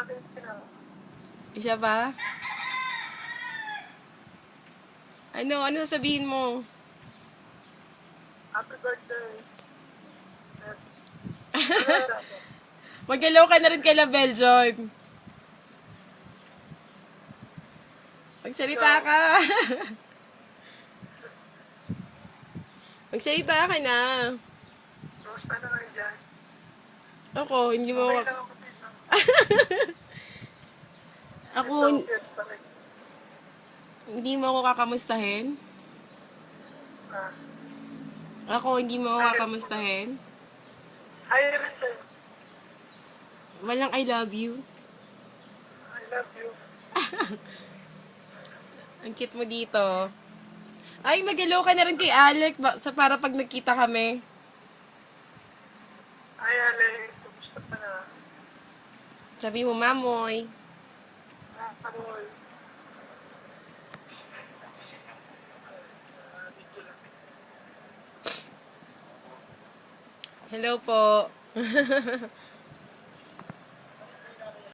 natin sila. Isa pa? Ano sabihin mo? Happy birthday. Mag-hello ka na rin kay La Belgion. Magsalita ka. Magsalita ka na. Kamusta na kayo dyan? Ako, hindi mo... Okay lang ako dito. Ako, Yes, bakit? hindi mo ako kakamustahin. Ah, Ako, hindi mo ako kakamustahin. Hi, Richard. Walang I love you. I love you. Ang cute mo dito. Ay, mag-hello ka na rin kay Alec para pag nagkita kami. Hi, Alex. Kamusta ka na? Sabi mo, Mamoy. Amoy. Hello po.